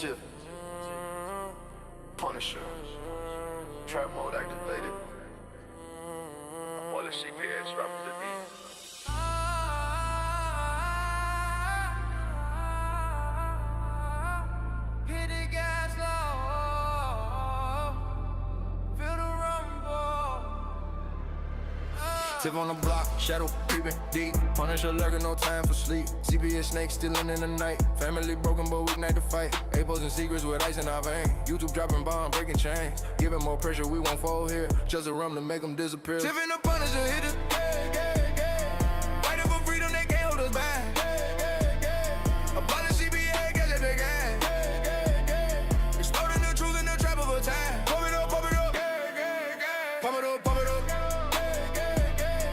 Tiff, Punisher, trap mode activated. All the CPS rapping the beat. Hit the gas low, feel the rumble. Tiff on the block, shadow peeping deep. Punisher lurking, no time for sleep. CPS snakes stealing in the night. Family broken, but weeknight to fight. Posting secrets with ice in our vein. YouTube dropping bomb, breaking chains. Giving more pressure, we won't fall here. Just a rum to make them disappear. Tiff and the Punisher hit it. Fighting for freedom, they can't hold us back. Abolish CPS, catch it again. Exploding the truth in the trap of a time. Pump it up, pump it up. Pump it up, pump it up.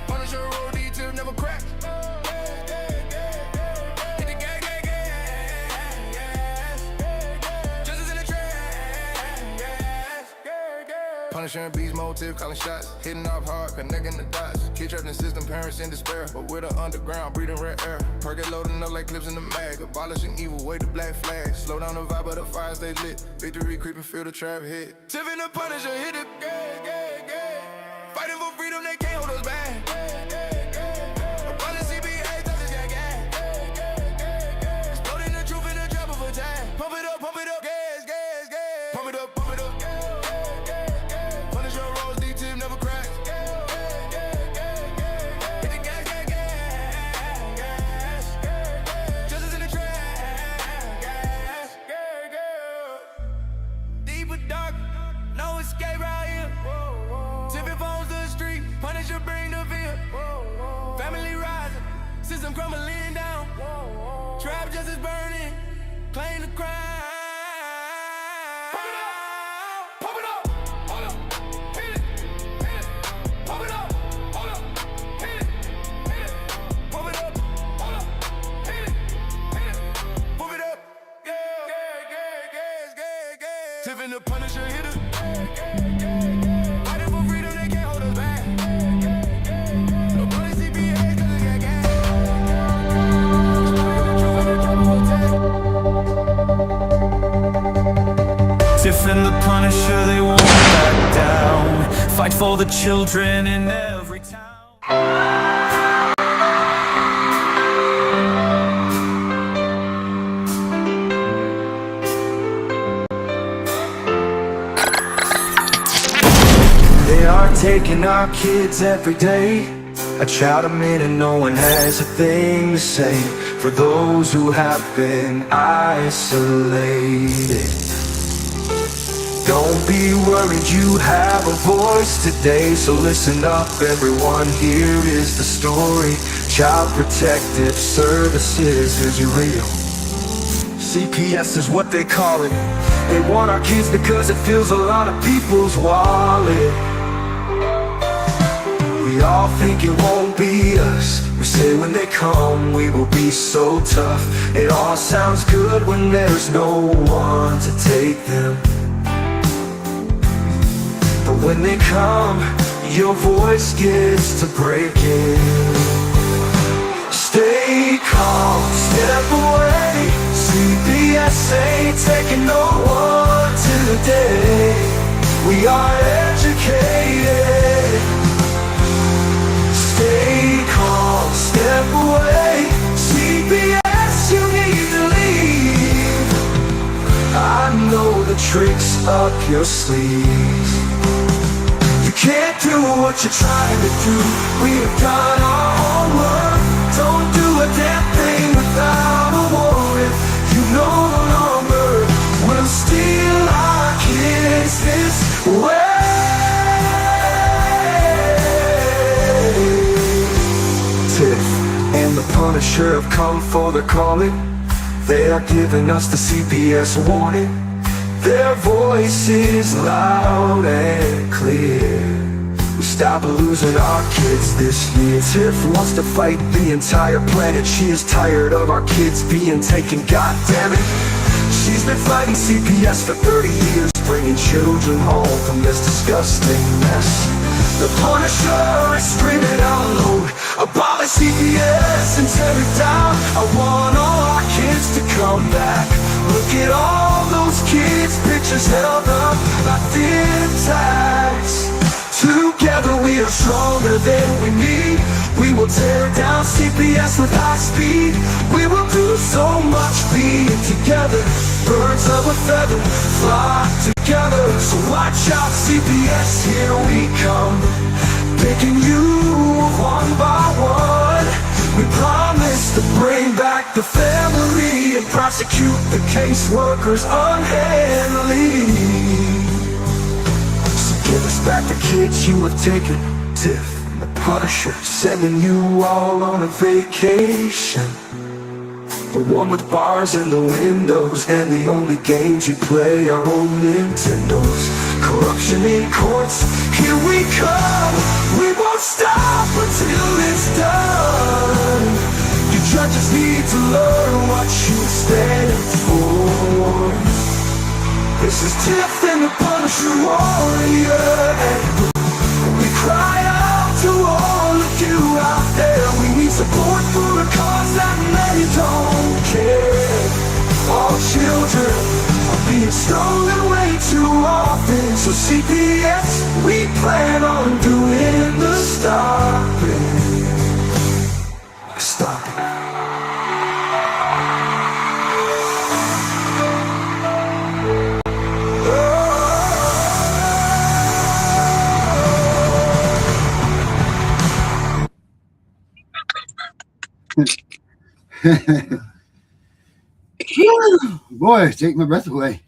Punisher roll D till never crack. Hit the gang, gang, gang. Justice in the trash. Punisher and beast motive, calling shots. Hitting off hard, connecting the dots. Kid trapped in system, parents in despair. But with the underground, breathing rare air. Perk loading up like clips in the mag. Abolishing evil, wave the black flag. Slow down the vibe, but the fire stay lit. Victory creeping, feel the trap hit. Tiff and the Punisher hit it. Gang, gang, gang. Fighting for freedom, they can't hold us back. Abolish CPS, justice, gang, gang. Exploding the truth in the trap of a time. Pump it up, gas, gas, gas. Pump it up, pump it up. Punisher rolls, D-tip never cracks. Hit the gas, gas, gas. Justice in the trash. Deep and dark, no escape right here. Tipping phones to the street, Punisher bring the fear. Family rising, system crumbling down. Trap justice burning, claim the crime. Pump it up, pump it up, hold up, hit it, hit it. Pump it up, hold up, hit it, hit it. Pump it up, hold up, hit it, hit it. Pump it up, yeah, yeah, yeah, yeah, yeah, yeah. Tiff and the Punisher hit it. Fighting for freedom, they can't hold us back. No police, CPS, justice, gang, gang. Tiff and the Punisher, they won't back down. Fight for the children in every town. They are taking our kids every day. I shout them in and no one has a thing to say. For those who have been isolated, don't be worried, you have a voice today. So listen up everyone, here is the story. Child Protective Services is real. CPS is what they call it. They want our kids because it fills a lot of people's wallet. We all think it won't be us. We say when they come we will be so tough. It all sounds good when there's no one to take them. But when they come, your voice gets to breaking. Stay calm, step away. CPS ain't taking no one today. We are educated. Stay calm, step away. CPS, you need to leave. I know the tricks up your sleeve. You can't do what you're trying to do. We have done our homework. Don't do a damn thing without a warrant. You no longer will steal our kids this way. Tiff and the Punisher have come for the calling. They are giving us the CPS warning. Their voice is loud and clear. We stop losing our kids this year. Tiff wants to fight the entire planet. She is tired of our kids being taken, God damn it. She's been fighting CPS for 30 years, bringing children home from this disgusting mess. The Punisher is screaming out loud, Abolish CPS and tear it down. I want all our kids to come back. Look at all those kids, pictures held up by thin tags. Together we are stronger than we need. We will tear down CPS with high speed. We will do so much being together. Birds of a feather flock together. So watch out CPS, here we come. Picking you one by one. We promise to bring back the family and prosecute the caseworkers unhandily. Give us back the kids you have taken. Tiff and the Punisher, sending you all on a vacation. The one with bars in the windows, and the only games you play are on Nintendos. Corruption in courts, here we come. We won't stop until it's done. You judges need to learn what you stand for. This is Tiff and The Punisher warrior. We cry out to all of you out there. We need support for a cause that many don't care. All children are being stolen way too often. So CPS, we plan on doing the stopping. Stopping. Boy, take my breath away.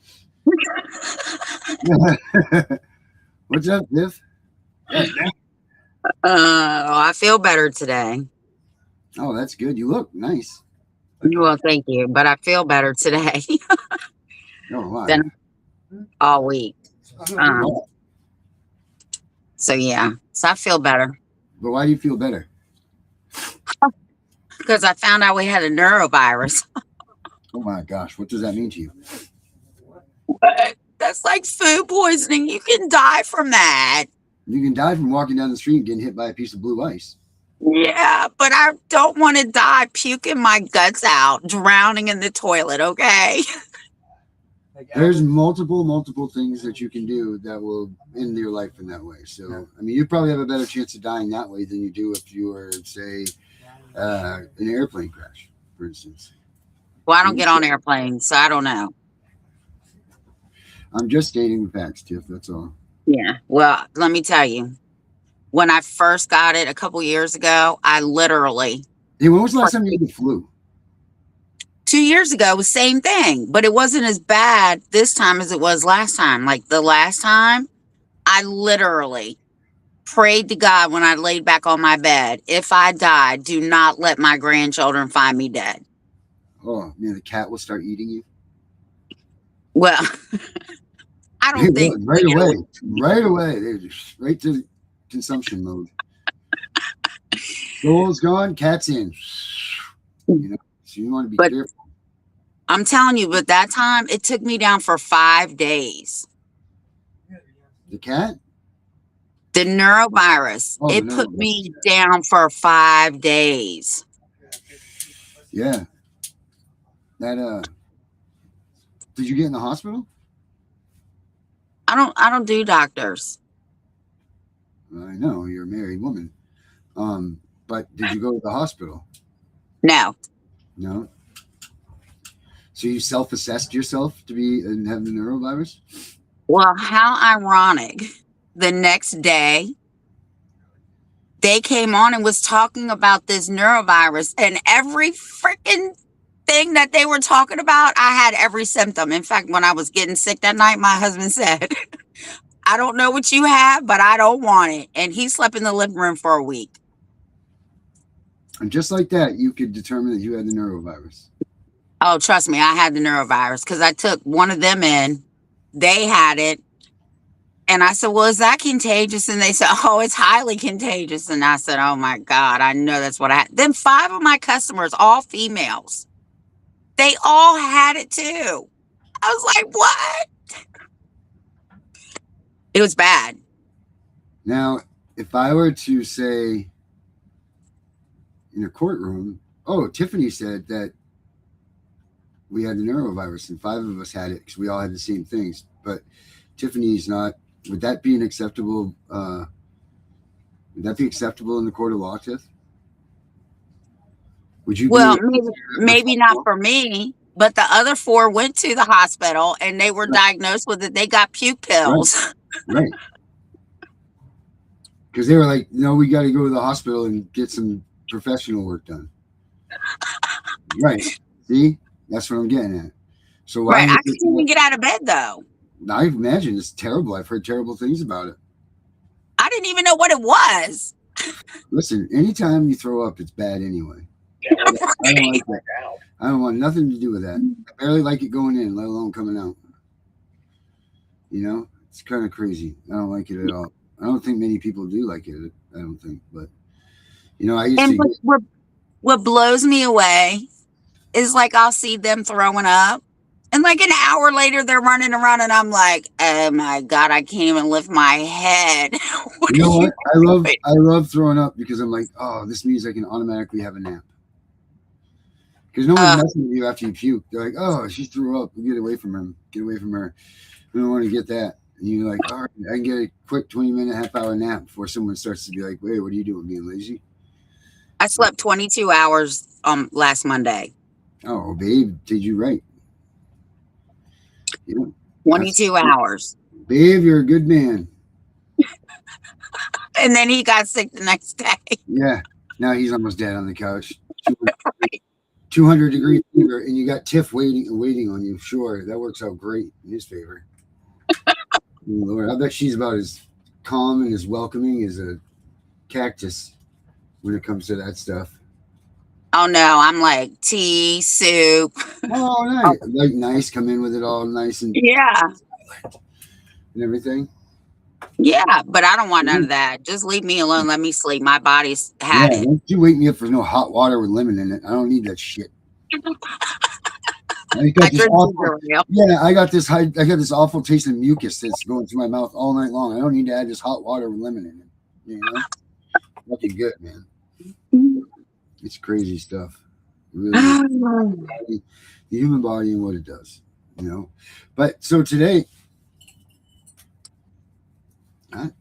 What's up, Tiff? I feel better today. Oh, that's good. You look nice. Well, thank you, but I feel better today Oh, wow. than all week. So yeah, so I feel better But why do you feel better? because I found out we had a neurovirus. Oh my gosh, what does that mean to you? That's like food poisoning. You can die from that. You can die from walking down the street and getting hit by a piece of blue ice. Yeah, but I don't want to die puking my guts out, drowning in the toilet, okay? There's multiple things that you can do that will end your life in that way. So, I mean, you probably have a better chance of dying that way than you do if you were, say, an airplane crash, for instance. Well, I don't get on airplanes, so I don't know. I'm just stating the facts, Tiff. That's all. Yeah, well, let me tell you. When I first got it a couple years ago, I literally... Hey, when was the last time you had the flu? 2 years ago was same thing, but it wasn't as bad this time as it was last time. Like the last time, I literally prayed to God when I laid back on my bed, if I die, do not let my grandchildren find me dead. Oh, man, the cat will start eating you? Well, I don't think... Right away. Right away. They're just right to consumption mode. Soul's gone, cat's in. You know, so you want to be careful. I'm telling you, but that time, it took me down for 5 days. The cat? The neurovirus. Oh, it put me down for 5 days. Yeah. That did you get in the hospital? I don't do doctors. I know, you're a married woman. But did you go to the hospital? No. No. So you self-assessed yourself to be and have the neurovirus? Well, how ironic. The next day, they came on and was talking about this neurovirus, and every freaking thing that they were talking about, I had every symptom. In fact, when I was getting sick that night, my husband said, I don't know what you have, but I don't want it. And he slept in the living room for a week. And just like that, you could determine that you had the neurovirus. Oh, trust me, I had the neurovirus because I took one of them in. They had it. And I said, well, is that contagious? And they said, oh, it's highly contagious. And I said, oh, my God, I know that's what I had. Then 5 of my customers, all females, they all had it, too. I was like, what? It was bad. Now, if I were to say in a courtroom. Oh, Tiffany said that we had the neurovirus and 5 of us had it because we all had the same things. But Tiffany's not. Would that be an acceptable? Would that be acceptable in the court of law, Tiff? Would you? Well, maybe not for me, but the other 4 went to the hospital and they were diagnosed with it. They got puke pills. Right. Because they were like, no, we got to go to the hospital and get some professional work done. Right. See, that's what I'm getting at. So why? Right. I couldn't even get out of bed though. I imagine it's terrible. I've heard terrible things about it. I didn't even know what it was. Listen, anytime you throw up, it's bad anyway. I don't like that. I don't want nothing to do with that. I barely like it going in, let alone coming out. You know, it's kind of crazy. I don't like it at all. I don't think many people do like it. I don't think, but you know, I used to. What blows me away is like I'll see them throwing up, and like an hour later they're running around, and I'm like, oh my God, I can't even lift my head. You know what? I love throwing up because I'm like, oh, this means I can automatically have a nap. Because no one's messing with you after you puke. They're like, oh, she threw up. Get away from her. Get away from her. We don't want to get that. And you're like, all right, I can get a quick 20-minute, half-hour nap before someone starts to be like, wait, what are you doing, being lazy? I slept 22 hours last Monday. Oh, babe, did you right? You know, 22 hours. Babe, you're a good man. And then he got sick the next day. Yeah. Now he's almost dead on the couch. 200-degree fever, and you got Tiff waiting on you. Sure, that works out great in his favor. Lord, I bet she's about as calm and as welcoming as a cactus when it comes to that stuff. Oh no, I'm like tea, soup. Oh, nice. Like nice, come in with it all nice and and everything. Yeah, but I don't want none of that. Just leave me alone. Let me sleep. My body's had it. Don't you wake me up for no hot water with lemon in it. I don't need that shit. I got this awful taste of mucus that's going through my mouth all night long. I don't need to add this hot water with lemon in it. You know, looking good, man. It's crazy stuff. Really, the human body and what it does. You know, but so today.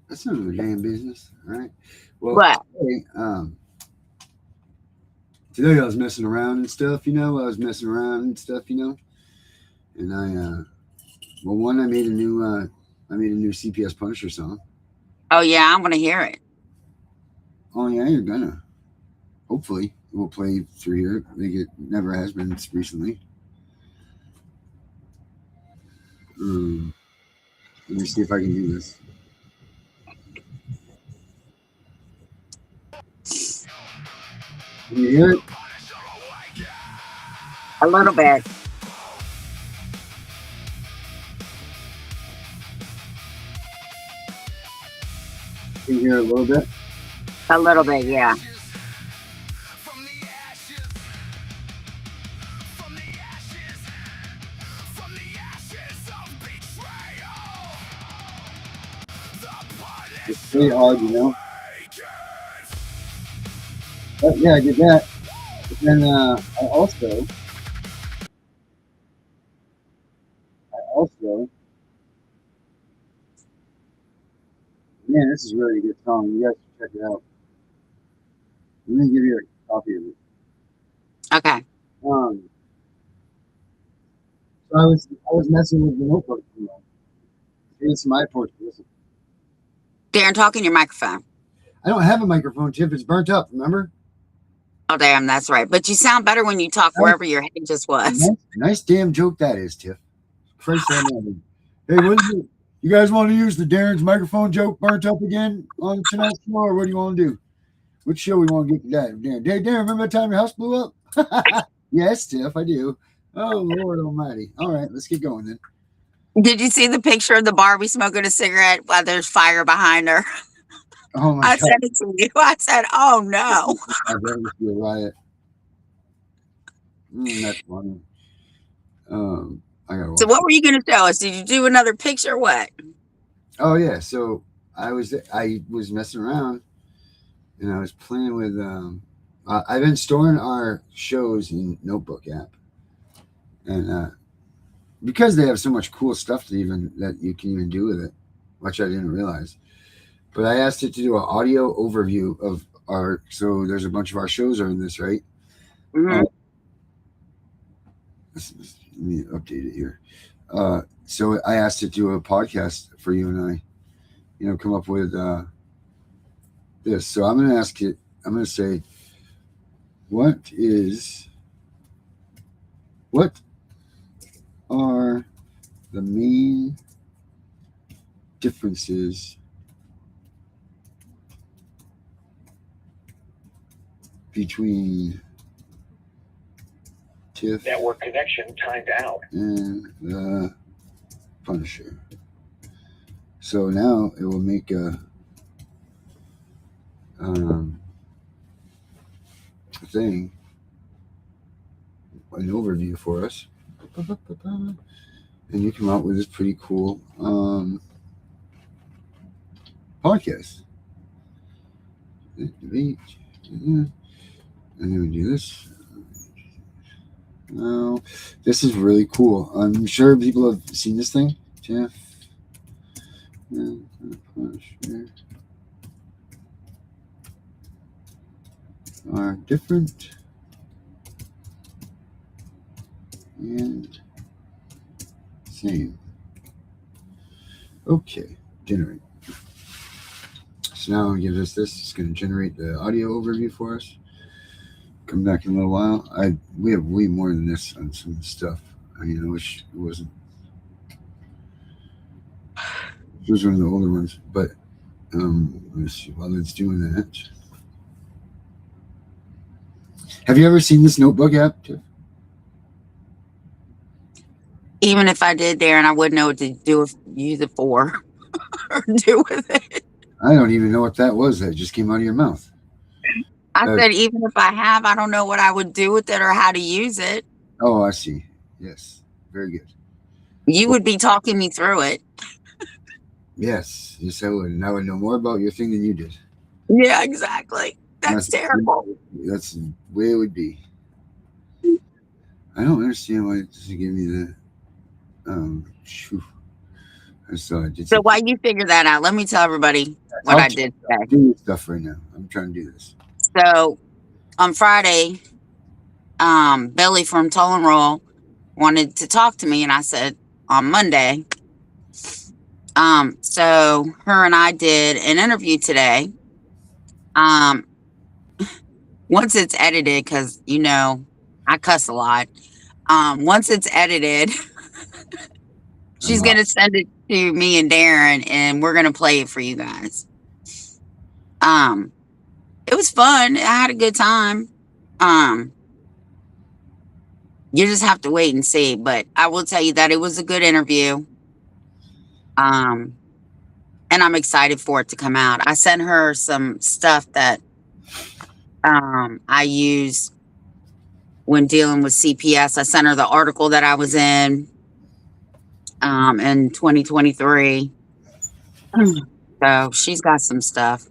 That's none of their damn business, all right? Well, today I was messing around and stuff, you know. And I made a new CPS Punisher song. Oh yeah, I'm gonna hear it. Oh yeah, you're gonna. Hopefully, we'll play through here. I think it never has been recently. Let me see if I can do this. Can you hear it? A little bit. Can you hear it a little bit? A little bit, yeah. It's pretty hard, you know. But yeah, I did that. But then I also man, this is really a good song. You guys should check it out. Let me give you a copy of it. Okay. So I was messing with the notebook. You know. It's my porch. Listen. Darren, talk in your microphone. I don't have a microphone, Tiff. It's burnt up, remember? Oh, damn, that's right. But you sound better when you talk wherever your head just was. Nice damn joke that is, Tiff. Christ almighty. Hey, what is it? You guys want to use the Darren's microphone joke burnt up again on tonight's show, or what do you want to do? Which show we want to get to that? Darren, remember that time your house blew up? Yes, Tiff, I do. Oh, Lord almighty. All right, let's get going then. Did you see the picture of the Barbie smoking a cigarette while there's fire behind her? Oh my God. I sent it to you. I said, oh no. I bet it be a riot. That's funny. So what were you going to tell us? Did you do another picture or what? Oh yeah. So I was messing around and I was playing with I've been storing our shows in Notebook app, and because they have so much cool stuff that you can even do with it, which I didn't realize. But I asked it to do an audio overview of our. So there's a bunch of our shows are in this, right? Mhm. Let me update it here. So I asked it to do a podcast for you and I. Come up with this. So I'm going to ask it. I'm going to say, what are the main differences between Tiff network connection timed out and the Punisher? So now it will make a thing, an overview for us, and you come out with this pretty cool podcast. And then we do this. No, this is really cool. I'm sure people have seen this thing. Tiff and the Punisher are different and same. Okay, generate. So now it gives us this. It's going to generate the audio overview for us. Come back in a little while. We have way more than this on some stuff. I wish it wasn't. It was one of the older ones, but let's see. While it's doing that, have you ever seen this Notebook app, Tiff? Even if I did, Darren, I wouldn't know what to do use it for or do with it. I don't even know what that was. That just came out of your mouth. I said, even if I have, I don't know what I would do with it or how to use it. Oh, I see. Yes, very good. You would be talking me through it. Yes, I would, and I would know more about your thing than you did. Yeah, exactly. That's terrible. That's the way it would be. I don't understand why it doesn't give me the. I saw it. So while you figure that out, let me tell everybody what I did today. I'm doing stuff right now. I'm trying to do this. So on Friday, Billy from Toll and Roll wanted to talk to me, and I said on Monday. So her and I did an interview today. Once it's edited, because I cuss a lot. Once it's edited, she's gonna send it to me and Darren, and we're gonna play it for you guys. It was fun. I had a good time. You just have to wait and see, but I will tell you that it was a good interview. And I'm excited for it to come out. I sent her some stuff that I use when dealing with CPS. I sent her the article that I was in 2023. So she's got some stuff.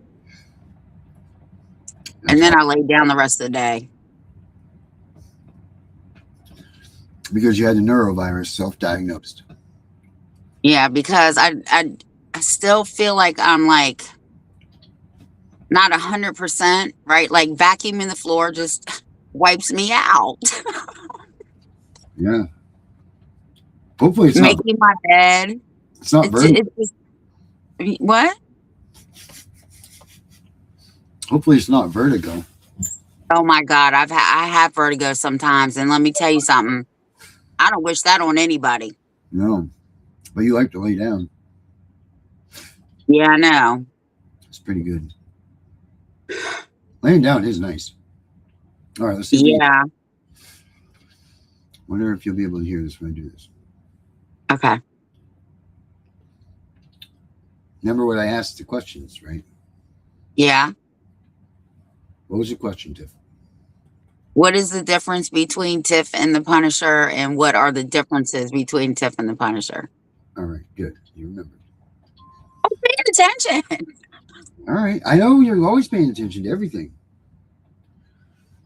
And then I laid down the rest of the day. Because you had the neurovirus self-diagnosed. Yeah, because I still feel like I'm like not 100%, right? Like vacuuming the floor just wipes me out. Yeah. Hopefully it's making my bed. It's not vertigo. What? Hopefully it's not vertigo. Oh my God, I have vertigo sometimes, and let me tell you something. I don't wish that on anybody. No, but you like to lay down. Yeah, I know. It's pretty good. Laying down is nice. All right, let's see. Yeah. Wonder if you'll be able to hear this when I do this. Okay. Remember what I asked the questions, right? Yeah. What was the question, Tiff? What is the difference between Tiff and the Punisher, and what are the differences between Tiff and the Punisher? All right, good. You remember. I'm paying attention. All right. I know you're always paying attention to everything.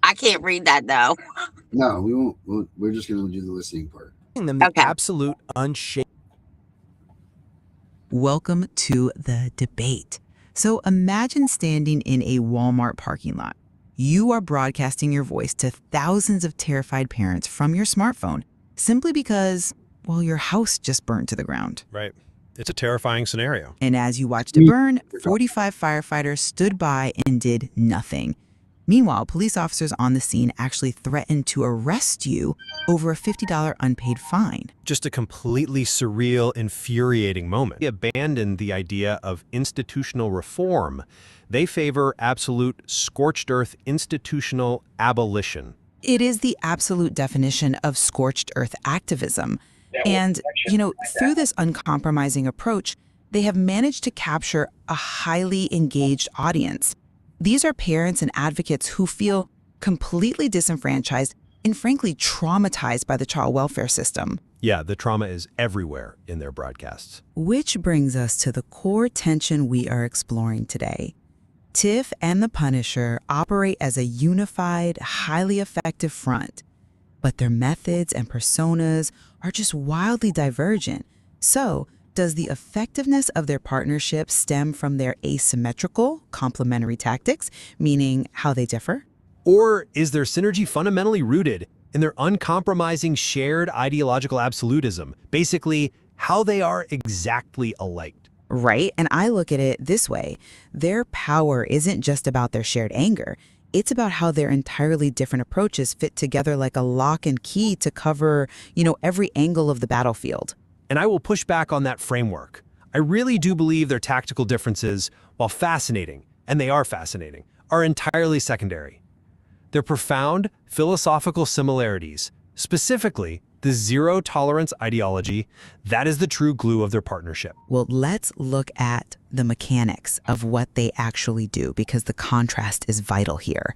I can't read that though. No, we won't. We're just going to do the listening part. Them the Okay. absolute unshakable. Welcome to the debate. So imagine standing in a Walmart parking lot. You are broadcasting your voice to thousands of terrified parents from your smartphone simply because, well, your house just burned to the ground. Right. It's a terrifying scenario. And as you watched it burn, 45 firefighters stood by and did nothing. Meanwhile, police officers on the scene actually threatened to arrest you over a $50 unpaid fine. Just a completely surreal, infuriating moment. They abandoned the idea of institutional reform. They favor absolute scorched earth institutional abolition. It is the absolute definition of scorched earth activism. And, through this uncompromising approach, they have managed to capture a highly engaged audience. These are parents and advocates who feel completely disenfranchised and frankly traumatized by the child welfare system. Yeah, the trauma is everywhere in their broadcasts. Which brings us to the core tension we are exploring today. Tiff and The Punisher operate as a unified, highly effective front, but their methods and personas are just wildly divergent. So, does the effectiveness of their partnership stem from their asymmetrical, complementary tactics, meaning how they differ? Or is their synergy fundamentally rooted in their uncompromising shared ideological absolutism? Basically, how they are exactly alike. Right, and I look at it this way. Their power isn't just about their shared anger. It's about how their entirely different approaches fit together like a lock and key to cover, every angle of the battlefield. And I will push back on that framework. I really do believe their tactical differences, while fascinating, and they are fascinating, are entirely secondary. Their profound philosophical similarities, specifically the zero-tolerance ideology, that is the true glue of their partnership. Well, let's look at the mechanics of what they actually do, because the contrast is vital here.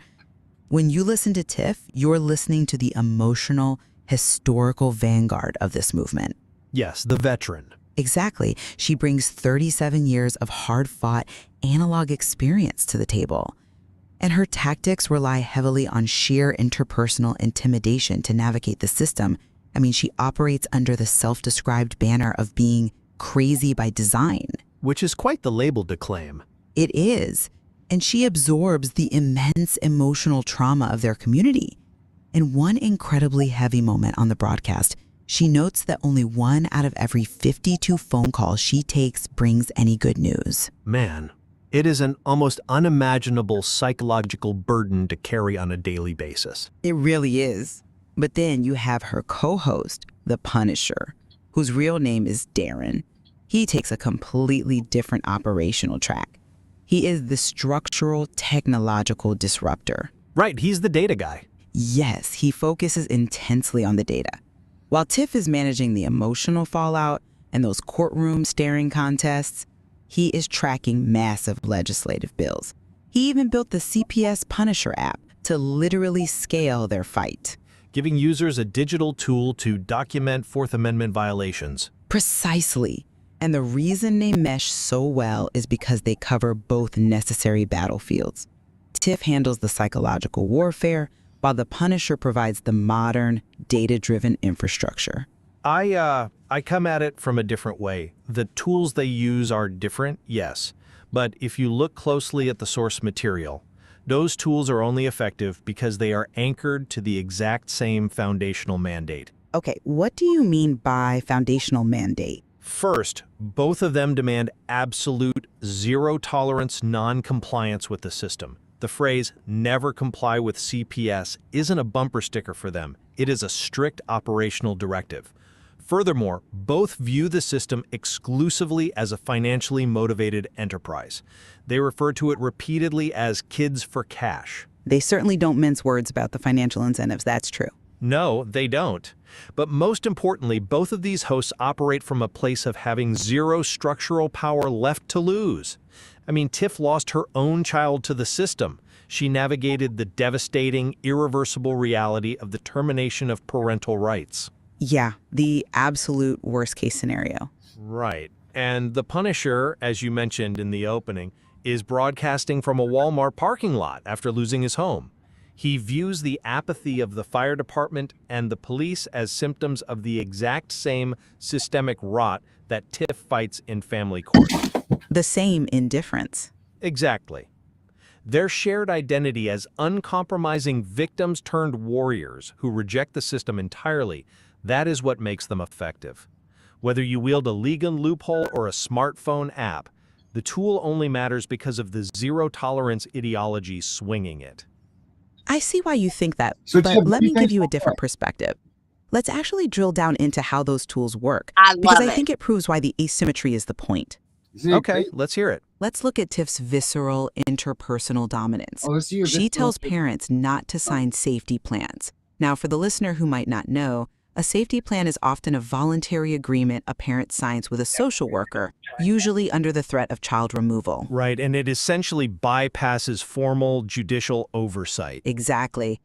When you listen to Tiff, you're listening to the emotional, historical vanguard of this movement. Yes, the veteran. Exactly. She brings 37 years of hard-fought analog experience to the table. And her tactics rely heavily on sheer interpersonal intimidation to navigate the system. I mean, she operates under the self-described banner of being crazy by design. Which is quite the label to claim. It is. And she absorbs the immense emotional trauma of their community. In one incredibly heavy moment on the broadcast, she notes that only 1 out of every 52 phone calls she takes brings any good news. Man, it is an almost unimaginable psychological burden to carry on a daily basis. It really is. But then you have her co-host, The Punisher, whose real name is Darren. He takes a completely different operational track. He is the structural technological disruptor. Right, he's the data guy. Yes, he focuses intensely on the data. While Tiff is managing the emotional fallout and those courtroom staring contests, he is tracking massive legislative bills. He even built the CPS Punisher app to literally scale their fight. Giving users a digital tool to document Fourth Amendment violations. Precisely. And the reason they mesh so well is because they cover both necessary battlefields. Tiff handles the psychological warfare, while The Punisher provides the modern, data-driven infrastructure. I come at it from a different way. The tools they use are different, yes. But if you look closely at the source material, those tools are only effective because they are anchored to the exact same foundational mandate. Okay, what do you mean by foundational mandate? First, both of them demand absolute zero-tolerance non-compliance with the system. The phrase, never comply with CPS, isn't a bumper sticker for them. It is a strict operational directive. Furthermore, both view the system exclusively as a financially motivated enterprise. They refer to it repeatedly as kids for cash. They certainly don't mince words about the financial incentives, that's true. No, they don't. But most importantly, both of these hosts operate from a place of having zero structural power left to lose. I mean, Tiff lost her own child to the system. She navigated the devastating, irreversible reality of the termination of parental rights. Yeah, the absolute worst case scenario. Right. And The Punisher, as you mentioned in the opening, is broadcasting from a Walmart parking lot after losing his home. He views the apathy of the fire department and the police as symptoms of the exact same systemic rot that Tiff fights in family court. The same indifference. Exactly. Their shared identity as uncompromising victims turned warriors who reject the system entirely, that is what makes them effective. Whether you wield a legal loophole or a smartphone app, the tool only matters because of the zero-tolerance ideology swinging it. I see why you think that, So, but Tiff, let me give you a thanks- different perspective. Let's actually drill down into how those tools work, I because love I it. think it proves why the asymmetry is the point. Isn't it Okay, great? let's hear it. Let's look at Tiff's visceral interpersonal dominance. Oh, let's see your She visceral- tells parents not to sign safety plans. Now, for the listener who might not know, a safety plan is often a voluntary agreement a parent signs with a social worker, usually under the threat of child removal. Right, and it essentially bypasses formal judicial oversight. Exactly.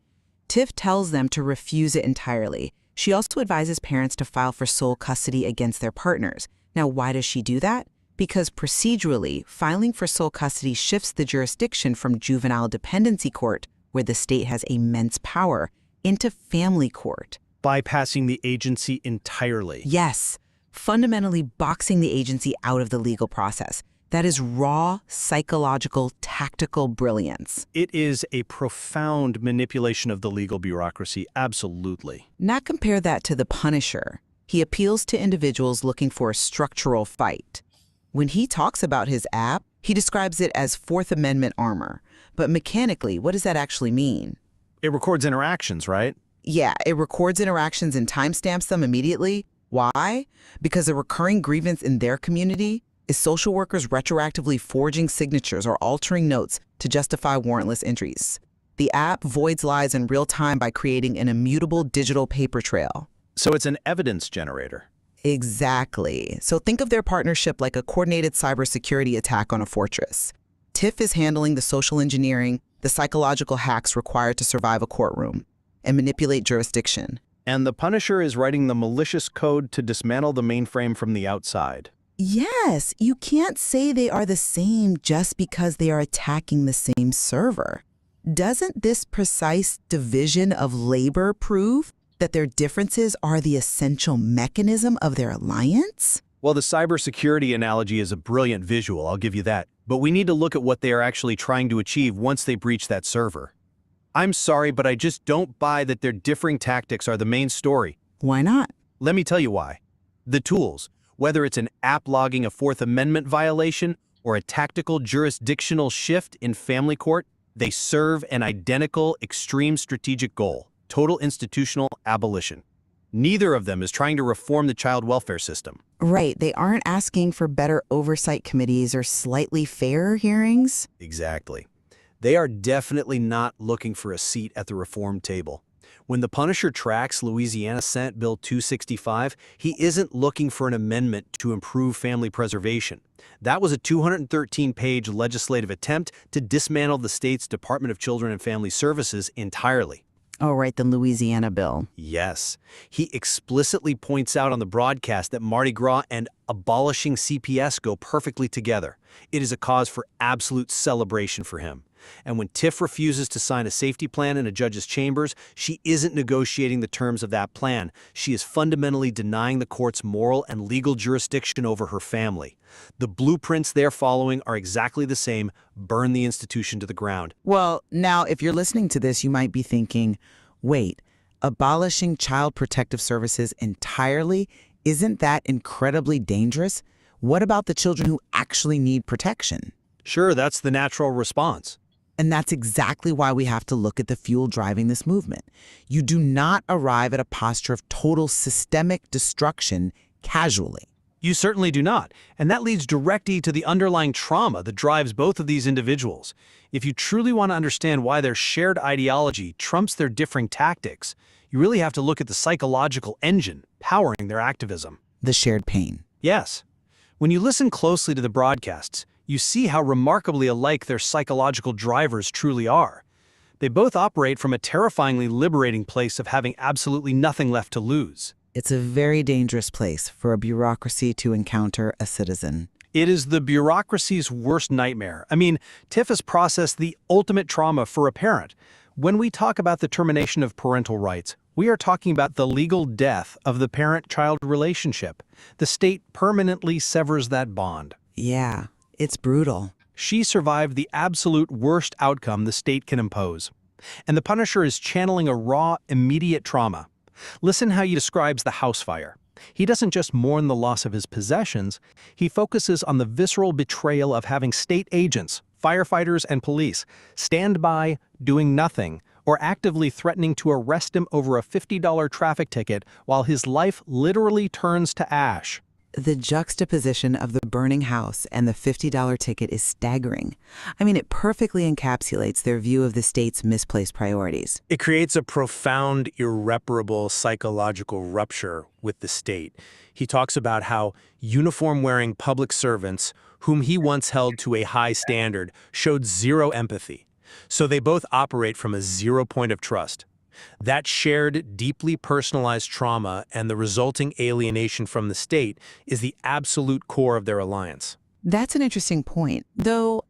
Tiff tells them to refuse it entirely. She also advises parents to file for sole custody against their partners. Now, why does she do that? Because procedurally, filing for sole custody shifts the jurisdiction from juvenile dependency court, where the state has immense power, into family court. Bypassing the agency entirely. Yes, fundamentally boxing the agency out of the legal process. That is raw, psychological, tactical brilliance. It is a profound manipulation of the legal bureaucracy, absolutely. Now compare that to The Punisher. He appeals to individuals looking for a structural fight. When he talks about his app, he describes it as Fourth Amendment armor. But mechanically, what does that actually mean? It records interactions, right? Yeah, it records interactions and timestamps them immediately. Why? Because a recurring grievance in their community is social workers retroactively forging signatures or altering notes to justify warrantless entries. The app voids lies in real time by creating an immutable digital paper trail. So it's an evidence generator. Exactly. So think of their partnership like a coordinated cybersecurity attack on a fortress. Tiff is handling the social engineering, the psychological hacks required to survive a courtroom and manipulate jurisdiction. And the Punisher is writing the malicious code to dismantle the mainframe from the outside. Yes, you can't say they are the same just because they are attacking the same server. Doesn't this precise division of labor prove that their differences are the essential mechanism of their alliance? Well, the cybersecurity analogy is a brilliant visual, I'll give you that. But we need to look at what they are actually trying to achieve once they breach that server. I'm sorry, but I just don't buy that their differing tactics are the main story. Why not? Let me tell you why. The tools, whether it's an app logging a Fourth Amendment violation or a tactical jurisdictional shift in family court, they serve an identical extreme strategic goal: total institutional abolition. Neither of them is trying to reform the child welfare system. Right, they aren't asking for better oversight committees or slightly fairer hearings. Exactly. They are definitely not looking for a seat at the reform table. When the Punisher tracks Louisiana Senate Bill 265, he isn't looking for an amendment to improve family preservation. That was a 213-page legislative attempt to dismantle the state's Department of Children and Family Services entirely. Oh, right, the Louisiana bill. Yes. He explicitly points out on the broadcast that Mardi Gras and abolishing CPS go perfectly together. It is a cause for absolute celebration for him. And when Tiff refuses to sign a safety plan in a judge's chambers, she isn't negotiating the terms of that plan. She is fundamentally denying the court's moral and legal jurisdiction over her family. The blueprints they're following are exactly the same: burn the institution to the ground. Well, now, if you're listening to this, you might be thinking, wait, abolishing child protective services entirely, isn't that incredibly dangerous? What about the children who actually need protection? Sure, that's the natural response. And that's exactly why we have to look at the fuel driving this movement. You do not arrive at a posture of total systemic destruction casually. You certainly do not. And that leads directly to the underlying trauma that drives both of these individuals. If you truly want to understand why their shared ideology trumps their differing tactics, you really have to look at the psychological engine powering their activism. The shared pain. Yes. When you listen closely to the broadcasts, you see how remarkably alike their psychological drivers truly are. They both operate from a terrifyingly liberating place of having absolutely nothing left to lose. It's a very dangerous place for a bureaucracy to encounter a citizen. It is the bureaucracy's worst nightmare. I mean, Tiff has processed the ultimate trauma for a parent. When we talk about the termination of parental rights, we are talking about the legal death of the parent-child relationship. The state permanently severs that bond. Yeah, it's brutal. She survived the absolute worst outcome the state can impose. And the Punisher is channeling a raw, immediate trauma. Listen how he describes the house fire. He doesn't just mourn the loss of his possessions, he focuses on the visceral betrayal of having state agents, firefighters, and police stand by, doing nothing, or actively threatening to arrest him over a $50 traffic ticket while his life literally turns to ash. The juxtaposition of the burning house and the $50 ticket is staggering. I mean, it perfectly encapsulates their view of the state's misplaced priorities. It creates a profound, irreparable psychological rupture with the state. He talks about how uniform-wearing public servants, whom he once held to a high standard, showed zero empathy. So they both operate from a zero point of trust. That shared, deeply personalized trauma and the resulting alienation from the state is the absolute core of their alliance. That's an interesting point, though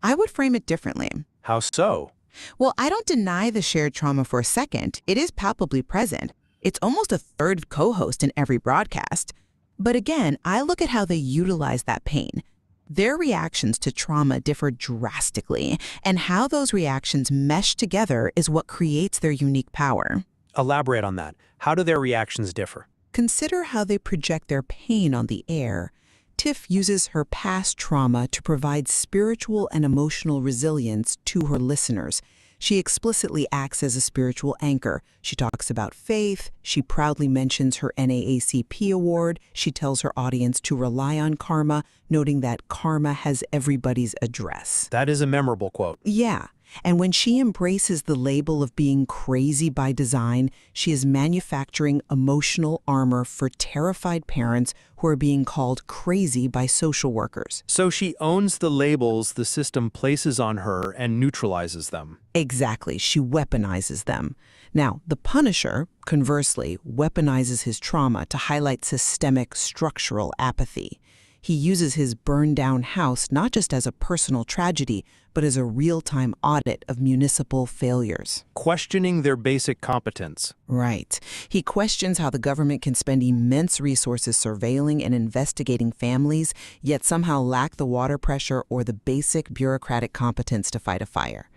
I would frame it differently. How so? Well, I don't deny the shared trauma for a second. It is palpably present. It's almost a third co-host in every broadcast. But again, I look at how they utilize that pain. Their reactions to trauma differ drastically, and how those reactions mesh together is what creates their unique power. Elaborate on that. How do their reactions differ? Consider how they project their pain on the air. Tiff uses her past trauma to provide spiritual and emotional resilience to her listeners. She explicitly acts as a spiritual anchor. She talks about faith. She proudly mentions her NAACP award. She tells her audience to rely on karma, noting that karma has everybody's address. That is a memorable quote. Yeah. And when she embraces the label of being crazy by design, she is manufacturing emotional armor for terrified parents who are being called crazy by social workers. So she owns the labels the system places on her and neutralizes them. Exactly. She weaponizes them. Now, the Punisher, conversely, weaponizes his trauma to highlight systemic structural apathy. He uses his burned-down house not just as a personal tragedy, but as a real-time audit of municipal failures. Questioning their basic competence. Right. He questions how the government can spend immense resources surveilling and investigating families, yet somehow lack the water pressure or the basic bureaucratic competence to fight a fire.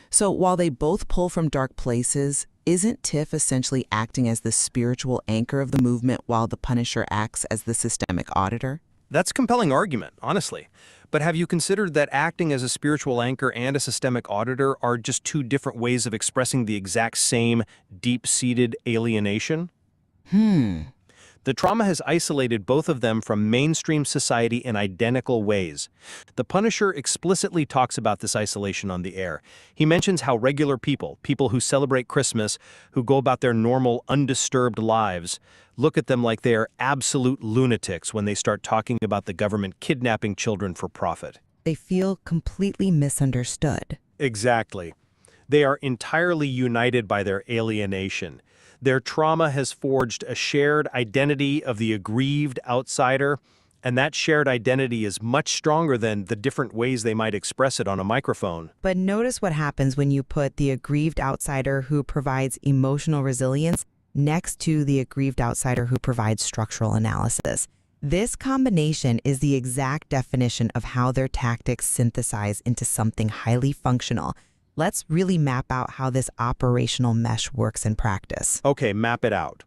So while they both pull from dark places, isn't Tiff essentially acting as the spiritual anchor of the movement while the Punisher acts as the systemic auditor? That's a compelling argument, honestly. But have you considered that acting as a spiritual anchor and a systemic auditor are just two different ways of expressing the exact same deep-seated alienation? The trauma has isolated both of them from mainstream society in identical ways. The Punisher explicitly talks about this isolation on the air. He mentions how regular people who celebrate Christmas, who go about their normal, undisturbed lives, look at them like they are absolute lunatics when they start talking about the government kidnapping children for profit. They feel completely misunderstood. Exactly. They are entirely united by their alienation. Their trauma has forged a shared identity of the aggrieved outsider, and that shared identity is much stronger than the different ways they might express it on a microphone. But notice what happens when you put the aggrieved outsider who provides emotional resilience next to the aggrieved outsider who provides structural analysis. This combination is the exact definition of how their tactics synthesize into something highly functional. Let's really map out how this operational mesh works in practice. Okay, map it out.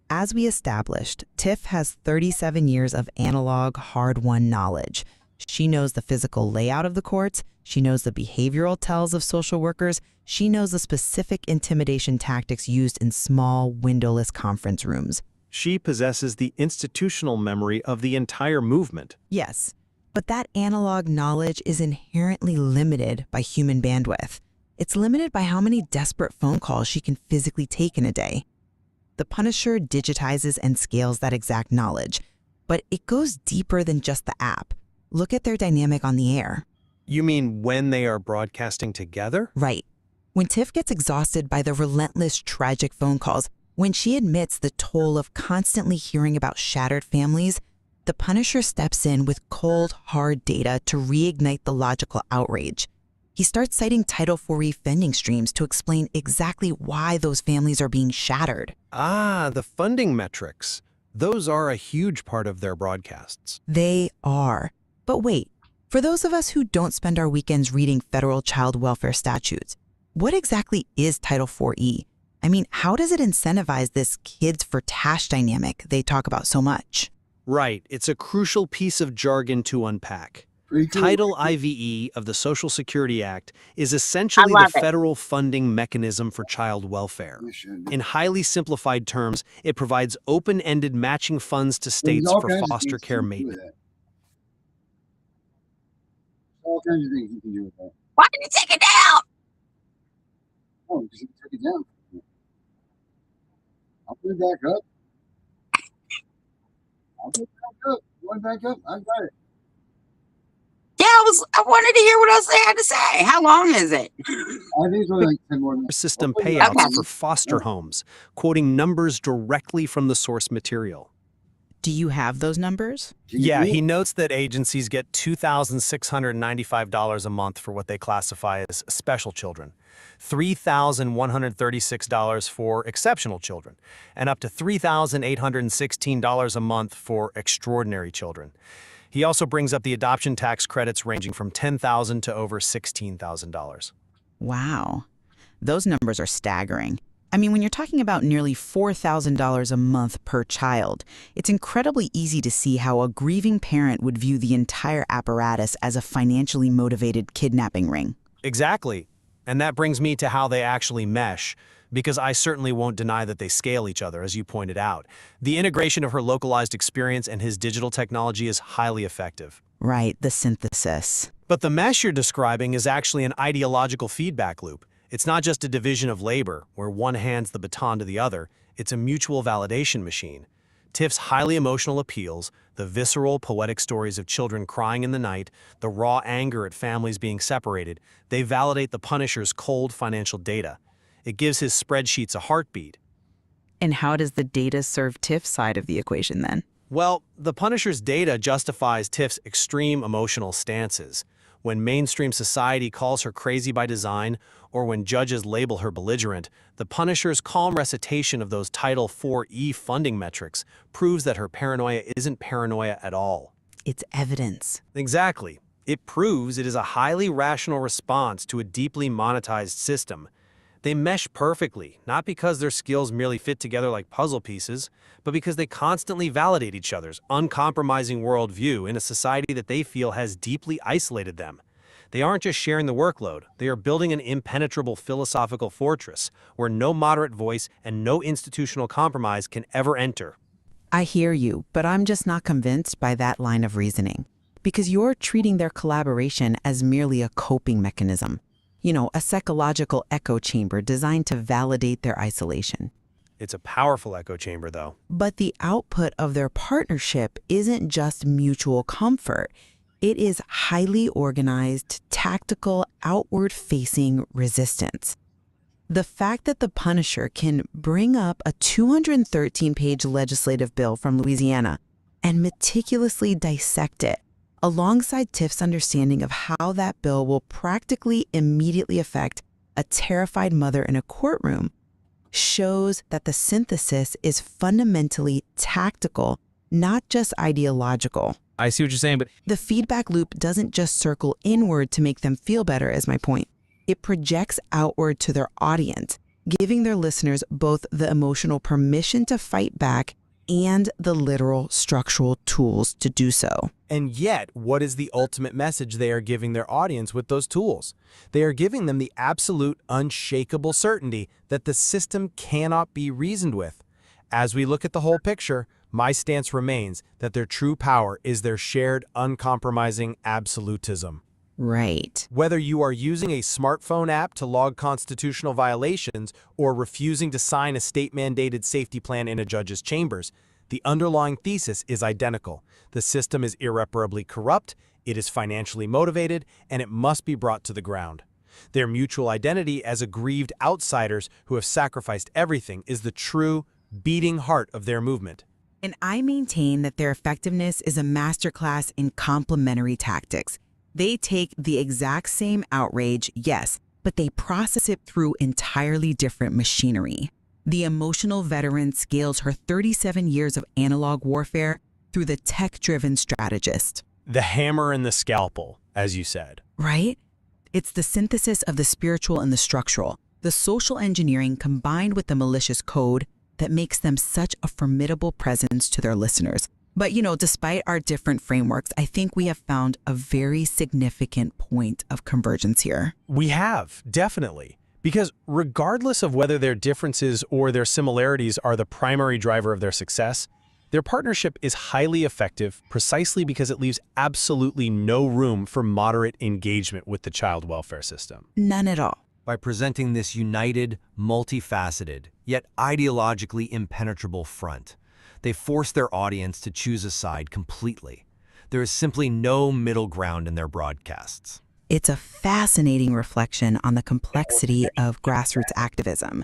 As we established, Tiff has 37 years of analog, hard-won knowledge. She knows the physical layout of the courts. She knows the behavioral tells of social workers. She knows the specific intimidation tactics used in small, windowless conference rooms. She possesses the institutional memory of the entire movement. Yes. But that analog knowledge is inherently limited by human bandwidth. It's limited by how many desperate phone calls she can physically take in a day. The Punisher digitizes and scales that exact knowledge, but it goes deeper than just the app. Look at their dynamic on the air. You mean when they are broadcasting together? Right. When Tiff gets exhausted by the relentless, tragic phone calls, when she admits the toll of constantly hearing about shattered families, the Punisher steps in with cold, hard data to reignite the logical outrage. He starts citing Title IV funding streams to explain exactly why those families are being shattered. Ah, the funding metrics. Those are a huge part of their broadcasts. They are. But wait, for those of us who don't spend our weekends reading federal child welfare statutes, what exactly is Title IV-E? I mean, how does it incentivize this kids for tash dynamic they talk about so much? Right, it's a crucial piece of jargon to unpack. Pretty cool. Title IVE of the Social Security Act is essentially I the love it. federal funding mechanism for child welfare. In highly simplified terms, it provides open-ended matching funds to There's states all for kinds of foster things care you can do with maintenance. that. All kinds of things you can do with that. Why did you take it down? Oh, because you can take it down. I'll put it back up. I'll put it back up. Going back up. I got it. Yeah, I wanted to hear what else they had to say. How long is it? I think it's only like 10 more minutes. System I'll put it payouts back Okay. for foster homes, quoting numbers directly from the source material. Do you have those numbers? Can you Yeah, do it? he notes that agencies get $2,695 a month for what they classify as special children, $3,136 for exceptional children, and up to $3,816 a month for extraordinary children. He also brings up the adoption tax credits ranging from $10,000 to over $16,000. Wow. Those numbers are staggering. I mean, when you're talking about nearly $4,000 a month per child, it's incredibly easy to see how a grieving parent would view the entire apparatus as a financially motivated kidnapping ring. Exactly. And that brings me to how they actually mesh, because I certainly won't deny that they scale each other, as you pointed out. The integration of her localized experience and his digital technology is highly effective. Right, the synthesis. But the mesh you're describing is actually an ideological feedback loop. It's not just a division of labor, where one hands the baton to the other. It's a mutual validation machine. Tiff's highly emotional appeals, the visceral, poetic stories of children crying in the night, the raw anger at families being separated, they validate the Punisher's cold financial data. It gives his spreadsheets a heartbeat. And how does the data serve Tiff's side of the equation then? Well, the Punisher's data justifies Tiff's extreme emotional stances. When mainstream society calls her crazy by design, or when judges label her belligerent, the Punisher's calm recitation of those Title IV-E funding metrics proves that her paranoia isn't paranoia at all. It's evidence. Exactly. It proves it is a highly rational response to a deeply monetized system. They mesh perfectly, not because their skills merely fit together like puzzle pieces, but because they constantly validate each other's uncompromising worldview in a society that they feel has deeply isolated them. They aren't just sharing the workload, they are building an impenetrable philosophical fortress where no moderate voice and no institutional compromise can ever enter. I hear you, but I'm just not convinced by that line of reasoning. Because you're treating their collaboration as merely a coping mechanism. You know, a psychological echo chamber designed to validate their isolation. It's a powerful echo chamber, though. But the output of their partnership isn't just mutual comfort. It is highly organized, tactical, outward-facing resistance. The fact that the Punisher can bring up a 213-page legislative bill from Louisiana and meticulously dissect it, alongside Tiff's understanding of how that bill will practically immediately affect a terrified mother in a courtroom, shows that the synthesis is fundamentally tactical, not just ideological. I see what you're saying, but The feedback loop doesn't just circle inward to make them feel better, is my point. It projects outward to their audience, giving their listeners both the emotional permission to fight back and the literal structural tools to do so. And yet, what is the ultimate message they are giving their audience with those tools? They are giving them the absolute, unshakable certainty that the system cannot be reasoned with. As we look at the whole picture, my stance remains that their true power is their shared, uncompromising absolutism. Right. Whether you are using a smartphone app to log constitutional violations or refusing to sign a state-mandated safety plan in a judge's chambers, the underlying thesis is identical. The system is irreparably corrupt, it is financially motivated, and it must be brought to the ground. Their mutual identity as aggrieved outsiders who have sacrificed everything is the true, beating heart of their movement. And I maintain that their effectiveness is a masterclass in complementary tactics. They take the exact same outrage, yes, but they process it through entirely different machinery. The emotional veteran scales her 37 years of analog warfare through the tech-driven strategist. The hammer and the scalpel, as you said. Right? It's the synthesis of the spiritual and the structural, the social engineering combined with the malicious code that makes them such a formidable presence to their listeners. But, despite our different frameworks, I think we have found a very significant point of convergence here. We have, definitely. Because regardless of whether their differences or their similarities are the primary driver of their success, their partnership is highly effective precisely because it leaves absolutely no room for moderate engagement with the child welfare system. None at all. By presenting this united, multifaceted, yet ideologically impenetrable front, they force their audience to choose a side completely. There is simply no middle ground in their broadcasts. It's a fascinating reflection on the complexity of grassroots activism.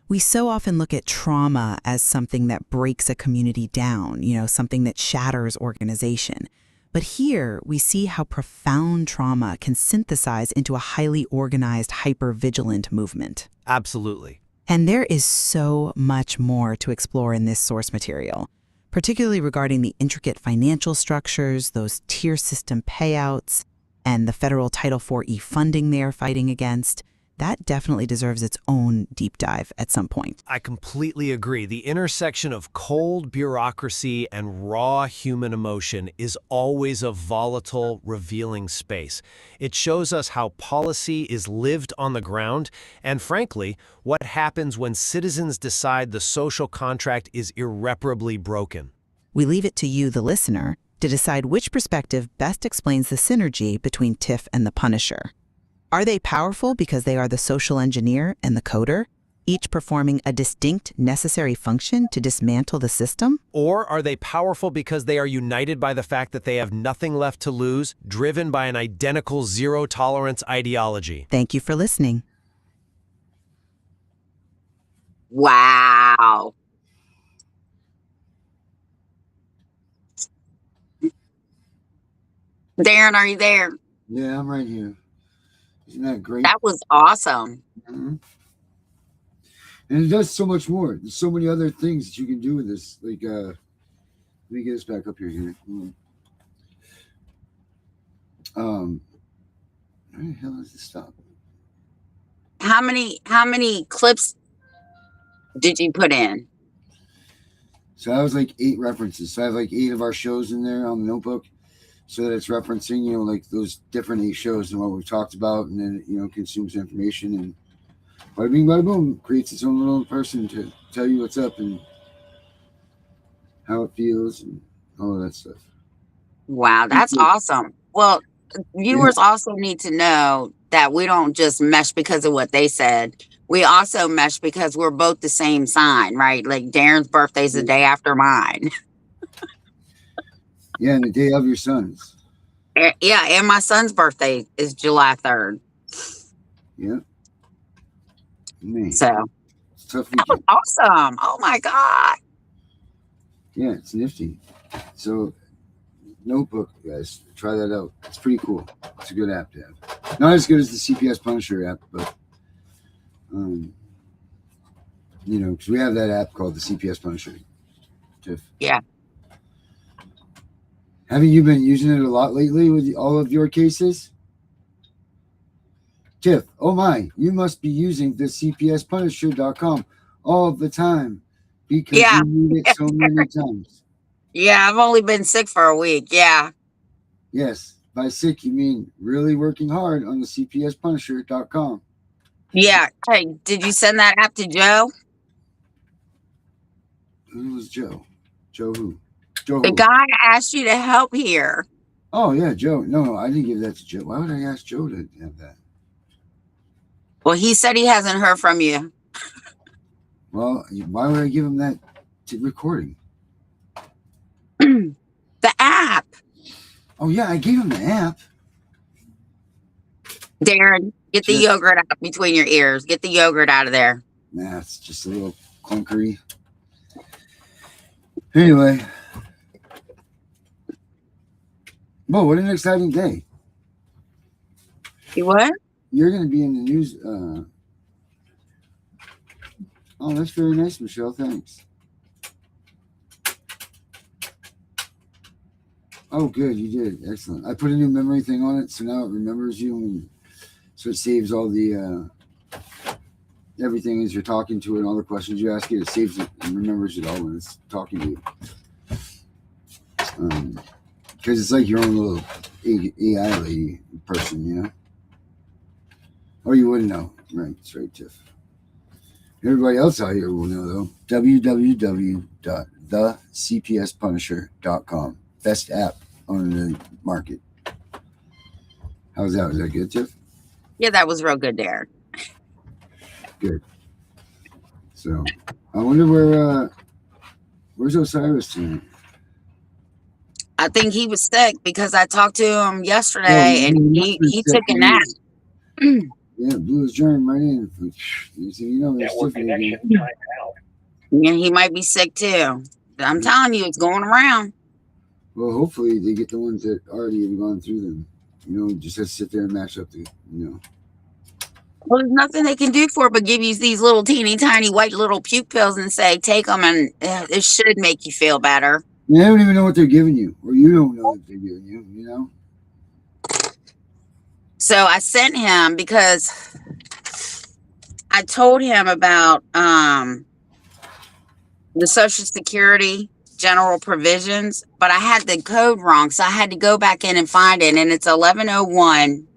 We so often look at trauma as something that breaks a community down, something that shatters organization. But here we see how profound trauma can synthesize into a highly organized, hyper-vigilant movement. Absolutely. And there is so much more to explore in this source material, particularly regarding the intricate financial structures, those tier system payouts, and the federal Title IV funding they are fighting against. That definitely deserves its own deep dive at some point. I completely agree. The intersection of cold bureaucracy and raw human emotion is always a volatile, revealing space. It shows us how policy is lived on the ground, and frankly, what happens when citizens decide the social contract is irreparably broken. We leave it to you, the listener, to decide which perspective best explains the synergy between Tiff and the Punisher. Are they powerful because they are the social engineer and the coder, each performing a distinct, necessary function to dismantle the system? Or are they powerful because they are united by the fact that they have nothing left to lose, driven by an identical zero-tolerance ideology? Thank you for listening. Wow. Darren, are you there? Yeah, I'm right here. Isn't that great? That was awesome. Mm-hmm. And it does so much more. There's so many other things that you can do with this. Like, let me get this back up here. Where the hell is this stop? How many clips did you put in? So I was like 8 references. So I have like 8 of our shows in there on the notebook, so that it's referencing, like those different 8 shows and what we've talked about, and then, consumes information, and bada bing, bada boom, creates its own little person to tell you what's up and how it feels and all of that stuff. Wow, that's awesome. Well, viewers also need to know that we don't just mesh because of what they said. We also mesh because we're both the same sign, right? Like Darren's birthday's the day after mine. Yeah, and the day of your son's. Yeah, and my son's birthday is July 3rd. Yeah. Man. So it's tough. that was awesome. Oh my God. Yeah, it's nifty. So notebook, guys, try that out. It's pretty cool. It's a good app to have. Not as good as the CPS Punisher app, but because we have that app called the CPS Punisher. Tiff. Yeah. Haven't you been using it a lot lately with all of your cases? Tiff, oh my, you must be using the CPSPunisher.com all the time because you need it so many times. Yeah, I've only been sick for a week. Yeah. Yes, by sick, you mean really working hard on the CPSPunisher.com. Yeah. Hey, did you send that app to Joe? Who was Joe? Joe who? The guy asked you to help here. Oh, yeah, Joe. No, I didn't give that to Joe. Why would I ask Joe to have that? Well, he said he hasn't heard from you. Well, why would I give him that recording? The app. Oh, yeah, I gave him the app. Darren, get the yogurt out between your ears. Get the yogurt out of there. Nah, it's just a little clunkery. Anyway. Whoa, what an exciting day. You what? You're going to be in the news. Oh, that's very nice, Michelle. Thanks. Oh, good. You did. Excellent. I put a new memory thing on it, so now it remembers you. And so it saves all the everything as you're talking to it, and all the questions you ask it. It saves it and remembers it all when it's talking to you. Because it's like your own little AI lady person, you know? Or you wouldn't know. Right. That's right, Tiff. Everybody else out here will know, though. www.thecpspunisher.com. Best app on the market. How's that? Was that good, Tiff? Yeah, that was real good, Derek. Good. So, I wonder where's Osiris tonight? I think he was sick because I talked to him yesterday and he took a nap. Yeah, blew his germ right in. You see, you know, Network connection timed out. Yeah, he might be sick too. I'm telling you, it's going around. Well, hopefully they get the ones that already have gone through them. You know, just have to sit there and match up the, you know. Well, there's nothing they can do for it but give you these little teeny tiny white little puke pills and say, take them and it should make you feel better. They don't even know what they're giving you, or you don't know what they're giving you, you know? So I sent him because I told him about the Social Security general provisions, but I had the code wrong. So I had to go back in and find it. And it's 1101D,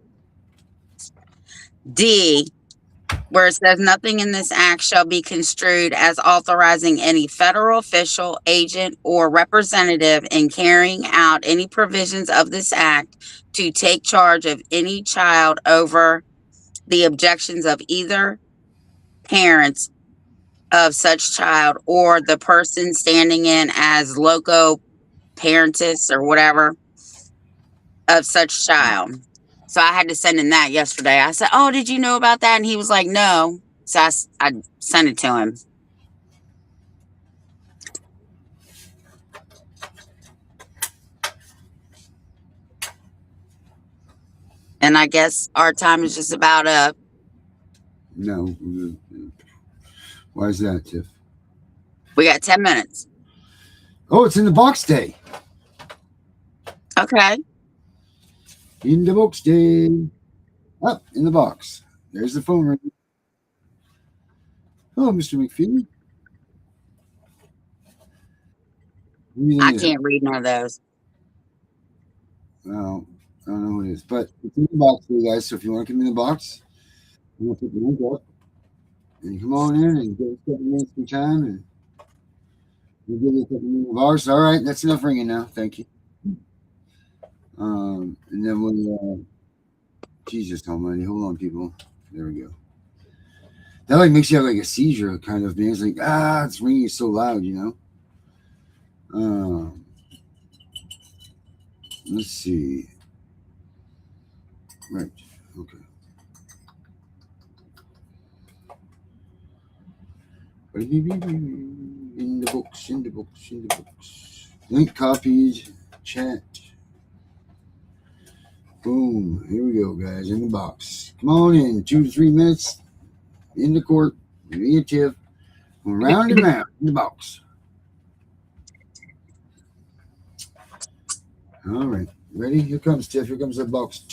where it says nothing in this act shall be construed as authorizing any federal official, agent, or representative in carrying out any provisions of this act to take charge of any child over the objections of either parents of such child or the person standing in as loco parentis or whatever of such child. So I had to send him that yesterday. I said, oh, did you know about that? And he was like, no. So I sent it to him. And I guess our time is just about up. No. Why is that, Tiff? We got 10 minutes. Oh, it's in the box day. Okay. In the box day. Up in the box. There's the phone ring. Oh, Mr. McPhee. I can't read none of those. Well, I don't know who it is, but it's in the box there, guys. So if you want to come in the box, I'm going to put the link up. And you come on in and get a couple minutes of time and we'll give you a couple minutes of ours. All right, that's enough ringing now. Thank you. And then we'll Jesus almighty. Hold on, people. There we go. That like makes you have like a seizure kind of, man. It's like, it's ringing so loud, you know. Let's see. Right. Okay. In the books, in the books, in the books. Link copied. Chat. Boom. Here we go, guys. In the box. Come on in. 2 to 3 minutes. In the court. Me and Tiff. Round and round in the box. All right. Ready? Here comes Tiff. Here comes the box.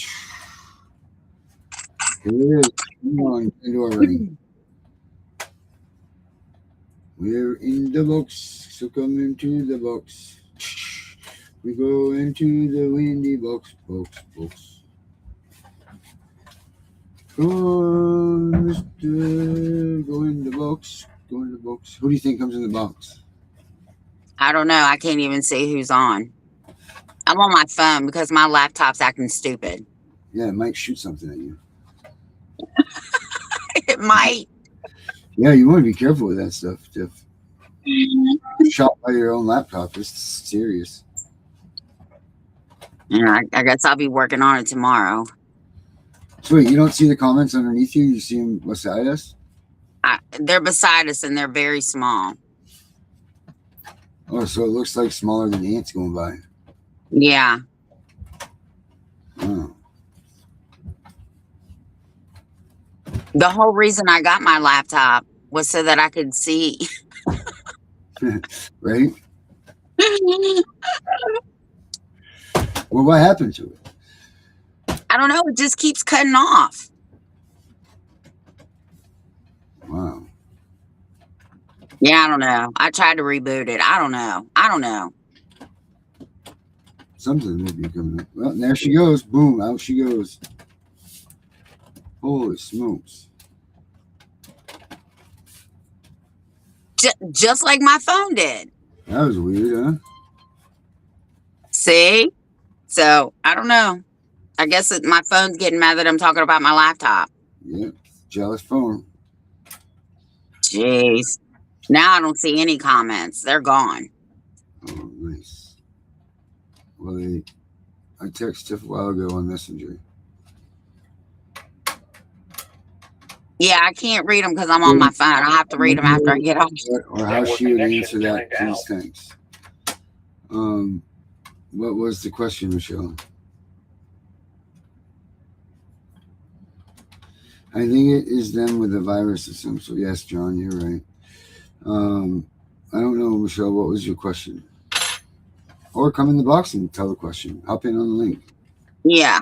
Here it is. Come on. Into our ring. We're in the box. So come into the box. We go into the windy box, box, box. Come on, mister. Go in the box. Go in the box. Who do you think comes in the box? I don't know. I can't even see who's on. I'm on my phone because my laptop's acting stupid. Yeah, it might shoot something at you. It might. Yeah, you want to be careful with that stuff, Tiff. Shot by your own laptop. It's serious. Yeah, I guess I'll be working on it tomorrow. So wait, you don't see the comments underneath you? You see them beside us? They're beside us and they're very small. Oh, so it looks like smaller than ants going by. Yeah. Oh. The whole reason I got my laptop was so that I could see. Right? Well, what happened to it? I don't know. It just keeps cutting off. Wow. Yeah, I don't know. I tried to reboot it. I don't know. Something would be coming up. Well, there she goes. Boom, out she goes. Holy smokes. Just like my phone did. That was weird, huh? See? So, I don't know. I guess my phone's getting mad that I'm talking about my laptop. Yep. Jealous phone. Jeez. Now I don't see any comments. They're gone. Oh, nice. Well, I texted Tiff a while ago on Messenger. Yeah, I can't read them because I'm on my phone. I have to read them after I get off. Or how she would answer that, please, thanks. What was the question, Michelle? I think it is them with the virus system. So yes, John, you're right. I don't know, Michelle, what was your question? Or come in the box and tell the question. Hop in on the link. Yeah.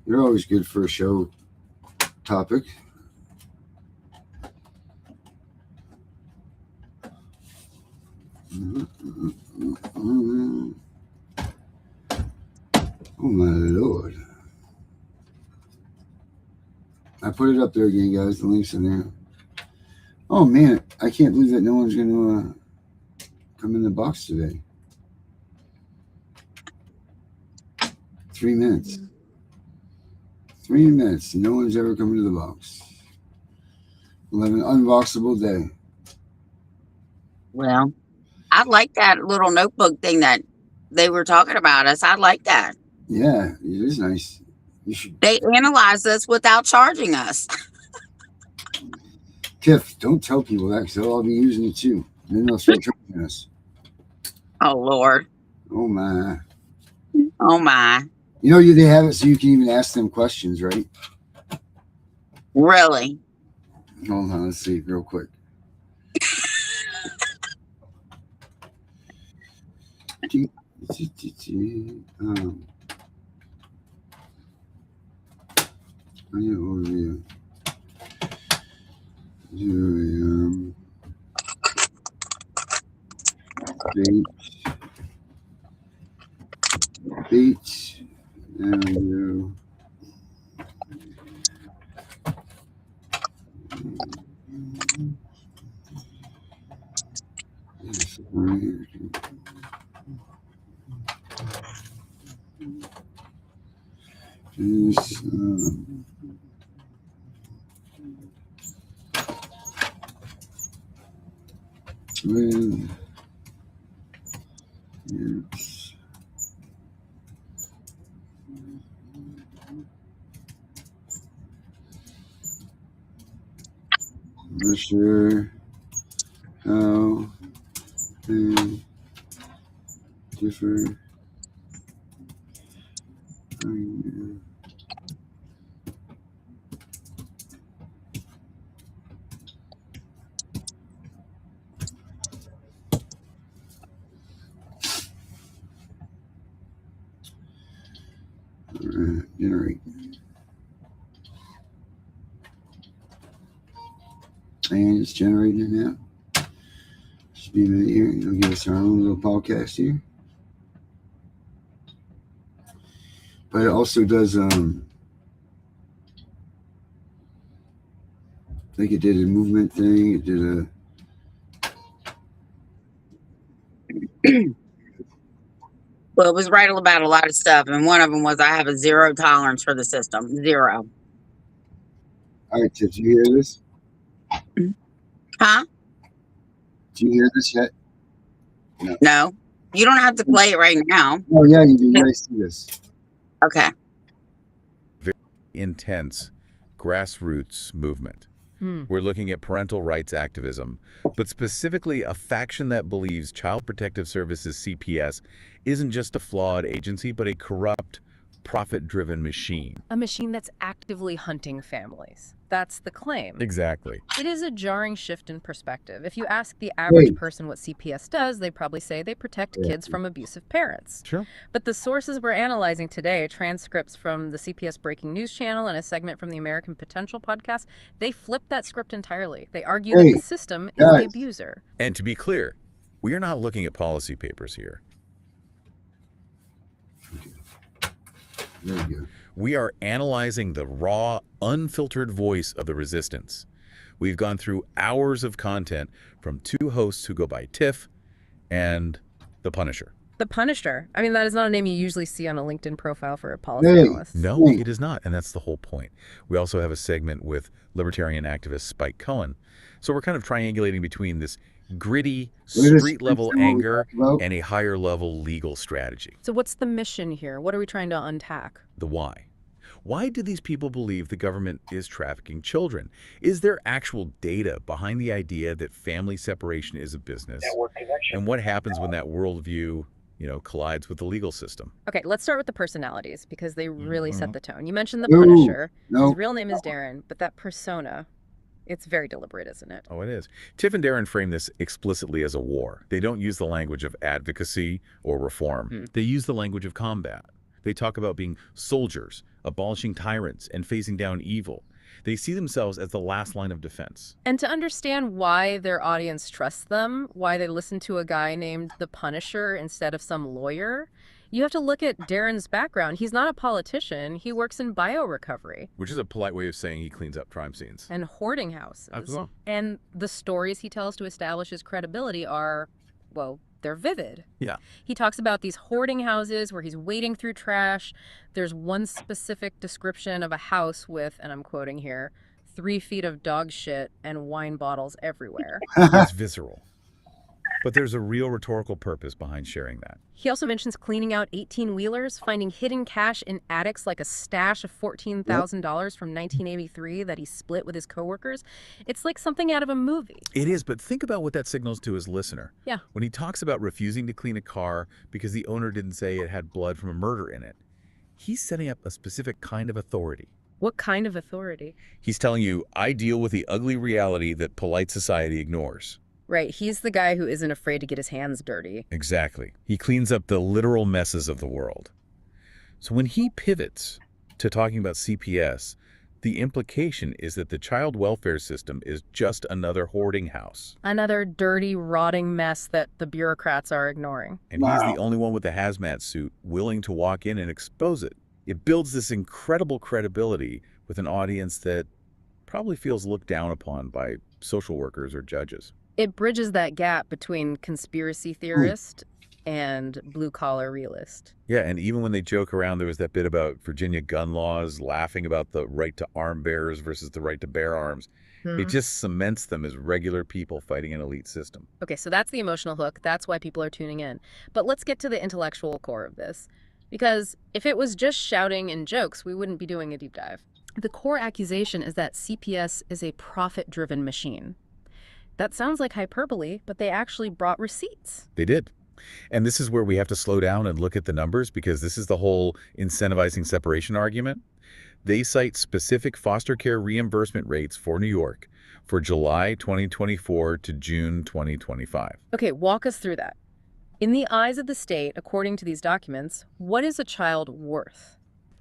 You're always good for a show topic. Oh my Lord. I put it up there again, guys. The link's in there. Oh man, I can't believe that no one's going to come in the box today. 3 minutes. 3 minutes. No one's ever come into the box. We'll have an unboxable day. Well, I like that little notebook thing that they were talking about us. I like that. Yeah, it is nice. You should. They analyzed us without charging us. Tiff, don't tell people that because they'll all be using it too. And then they'll start charging us. Oh, Lord. Oh, my. Oh, my. You know, they have it so you can even ask them questions, right? Really? Hold on, let's see real quick. Overview. Beach. There we go. This, with, yes. Not sure how they differ. Generate. And it's generating it now. Should be a minute here. It'll give us our own little podcast here. But it also does, I think it did a movement thing. It did a. Well, it was right about a lot of stuff. And one of them was I have a zero tolerance for the system. Zero. All right, Tiff, did you hear this? Huh? Do you hear this yet? No. You don't have to play it right now. Oh, yeah, you do. Nice to see this. Okay. Very intense grassroots movement. We're looking at parental rights activism, but specifically a faction that believes Child Protective Services CPS isn't just a flawed agency, but a corrupt, profit-driven machine. A machine that's actively hunting families. That's the claim. Exactly. It is a jarring shift in perspective. If you ask the average person what CPS does, they probably say they protect kids from abusive parents. Sure. But the sources we're analyzing today, transcripts from the CPS Breaking News channel and a segment from the American Potential podcast, they flip that script entirely. They argue that the system is the abuser. And to be clear, we are not looking at policy papers here. Very good. We are analyzing the raw, unfiltered voice of the resistance. We've gone through hours of content from two hosts who go by Tiff and The Punisher. The Punisher. I mean, that is not a name you usually see on a LinkedIn profile for a policy analyst. No, it is not, and that's the whole point. We also have a segment with libertarian activist Spike Cohen. So we're kind of triangulating between this gritty, street-level anger and a higher-level legal strategy. So what's the mission here? What are we trying to untack? The why. Why do these people believe the government is trafficking children? Is there actual data behind the idea that family separation is a business? And what happens when that worldview, collides with the legal system? Okay, let's start with the personalities because they really set the tone. You mentioned the Punisher. His real name is Darren, but that persona, it's very deliberate, isn't it? Oh, it is. Tiff and Darren frame this explicitly as a war. They don't use the language of advocacy or reform. They use the language of combat. They talk about being soldiers, abolishing tyrants, and facing down evil. They see themselves as the last line of defense. And to understand why their audience trusts them, why they listen to a guy named The Punisher instead of some lawyer, you have to look at Darren's background. He's not a politician. He works in biorecovery. Which is a polite way of saying he cleans up crime scenes. And hoarding houses. Absolutely. And the stories he tells to establish his credibility are, well, they're vivid. Yeah. He talks about these hoarding houses where he's wading through trash. There's one specific description of a house with, and I'm quoting here, 3 feet of dog shit and wine bottles everywhere. It's visceral. But there's a real rhetorical purpose behind sharing that. He also mentions cleaning out 18-wheelers, finding hidden cash in attics like a stash of $14,000 from 1983 that he split with his coworkers. It's like something out of a movie. It is, but think about what that signals to his listener. Yeah. When he talks about refusing to clean a car because the owner didn't say it had blood from a murder in it, he's setting up a specific kind of authority. What kind of authority? He's telling you, I deal with the ugly reality that polite society ignores. Right, he's the guy who isn't afraid to get his hands dirty. Exactly. He cleans up the literal messes of the world. So when he pivots to talking about CPS, the implication is that the child welfare system is just another hoarding house. Another dirty, rotting mess that the bureaucrats are ignoring. And he's the only one with the hazmat suit willing to walk in and expose it. It builds this incredible credibility with an audience that probably feels looked down upon by social workers or judges. It bridges that gap between conspiracy theorist and blue-collar realist. Yeah, and even when they joke around, there was that bit about Virginia gun laws, laughing about the right to arm bearers versus the right to bear arms. It just cements them as regular people fighting an elite system. Okay, so that's the emotional hook. That's why people are tuning in. But let's get to the intellectual core of this. Because if it was just shouting and jokes, we wouldn't be doing a deep dive. The core accusation is that CPS is a profit-driven machine. That sounds like hyperbole, but they actually brought receipts. They did. And this is where we have to slow down and look at the numbers, because this is the whole incentivizing separation argument. They cite specific foster care reimbursement rates for New York for July 2024 to June 2025. Okay, walk us through that. In the eyes of the state, according to these documents, what is a child worth?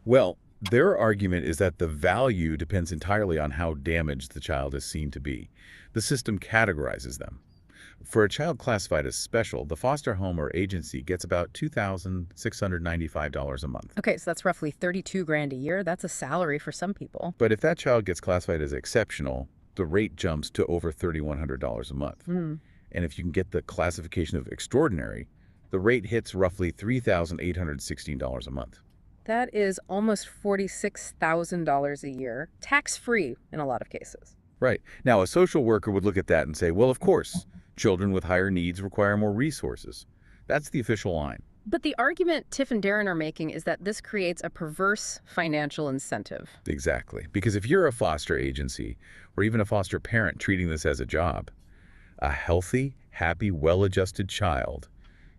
Well, their argument is that the value depends entirely on how damaged the child is seen to be. The system categorizes them. For a child classified as special, the foster home or agency gets about $2,695 a month. Okay, so that's roughly $32,000 a year. That's a salary for some people. But if that child gets classified as exceptional, the rate jumps to over $3,100 a month. And if you can get the classification of extraordinary, the rate hits roughly $3,816 a month. That is almost $46,000 a year, tax-free in a lot of cases. Right. Now, a social worker would look at that and say, well, of course, children with higher needs require more resources. That's the official line. But the argument Tiff and Darren are making is that this creates a perverse financial incentive. Exactly. Because if you're a foster agency or even a foster parent treating this as a job, a healthy, happy, well-adjusted child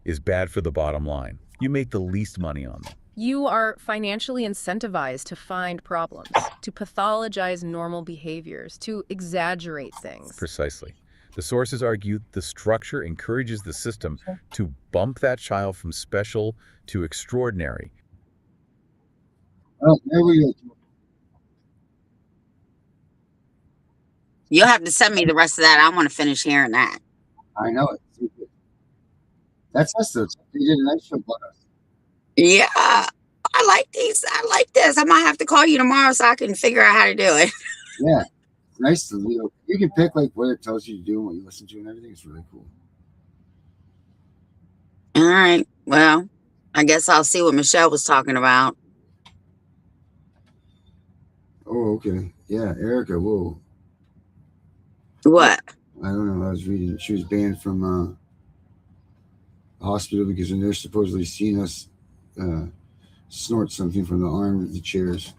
is bad for the bottom line. You make the least money on them. You are financially incentivized to find problems, to pathologize normal behaviors, to exaggerate things. Precisely. The sources argue the structure encourages the system to bump that child from special to extraordinary. Oh, there we go. You'll have to send me the rest of that. I want to finish hearing that. I know it. That's us, though. They did a nice show about us. Yeah, I like these. I like this. I might have to call you tomorrow so I can figure out how to do it. Yeah. It's nice to, you can pick like what it tells you to do and what you listen to and everything. It's really cool. All right. Well, I guess I'll see what Michelle was talking about. Oh, okay. Yeah, Erica, whoa. What? I don't know. I was reading. She was banned from the hospital because a nurse supposedly seen us snort something from the arm of the chairs.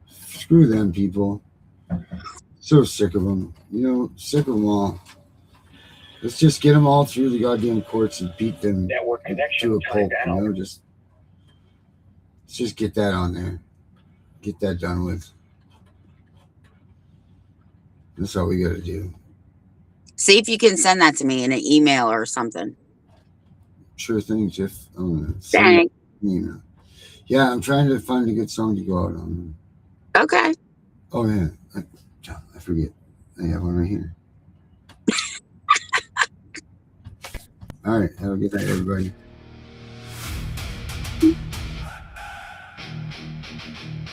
Screw them, people. So sick of them. Sick of them all. Let's just get them all through the goddamn courts and beat them Network connection to a pulp. timeout. Let's just get that on there. Get that done with. That's all we got to do. See if you can send that to me in an email or something. Sure thing, Tiff. Dang. Yeah, I'm trying to find a good song to go out on. Okay. Oh, yeah. I forget. I have one right here. All right. Have a good night, everybody.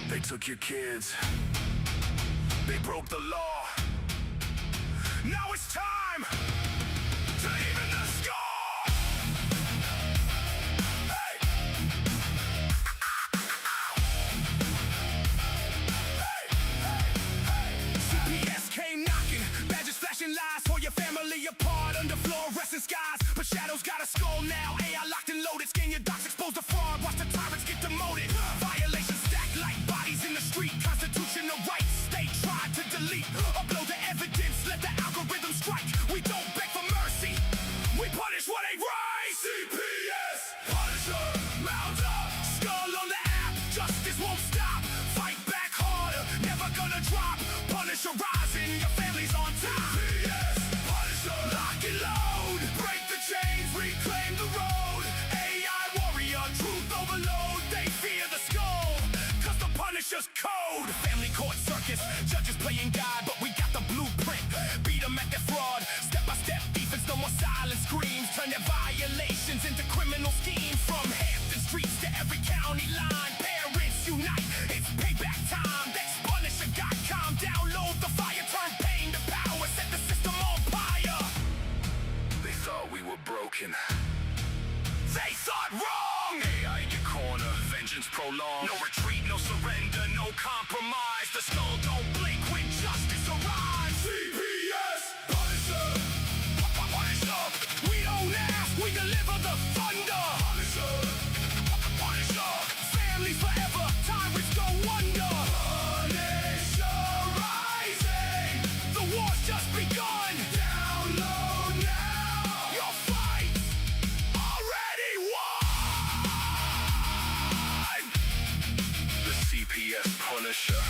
They took your kids. They broke the law. Now it's time to even the score. Hey. CPS came knocking, badges flashing lies for your family apart under fluorescent skies. But shadows got a skull now, AI locked and loaded. Scan your docs, expose the fraud, watch the tyrants get demoted. Violations stacked like bodies in the street. Constitutional rights they tried to delete. Upload the evidence, let the algorithm strike. We don't beg for mercy, we punish what ain't right. CPS, Punisher, mount up, skull on the app. Justice won't stop, fight back harder, never gonna drop. Punisher rising, your family's on top. CPS, Punisher, lock and load, break the chains, reclaim the road. AI warrior, truth overload, they fear the skull, cause the Punisher's code. Family court circus, judges playing God, but we got the blueprint. Beat them at their fraud, step by step defense, no more silent screams. Turn their violations into criminal schemes. From Hampton streets to every county line, parents unite, it's payback time. That's Punisher.com, download the fire, turn pain to power, set the system on fire. They thought we were broken, they thought wrong. AI in your corner, vengeance prolonged. No retreat, no surrender, no compromise. The skull don't blink when justice arrives. CPS, Punisher, Punisher. We don't ask, we deliver the thunder. Punisher, Punisher. Family forever, tyrants go under. Punisher rising, the war's just begun. Download now, your fight already won. The CPS Punisher,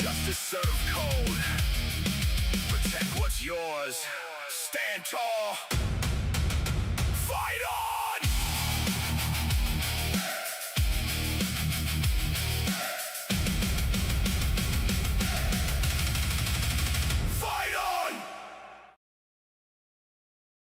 justice served cold. Protect what's yours, stand tall, fight on.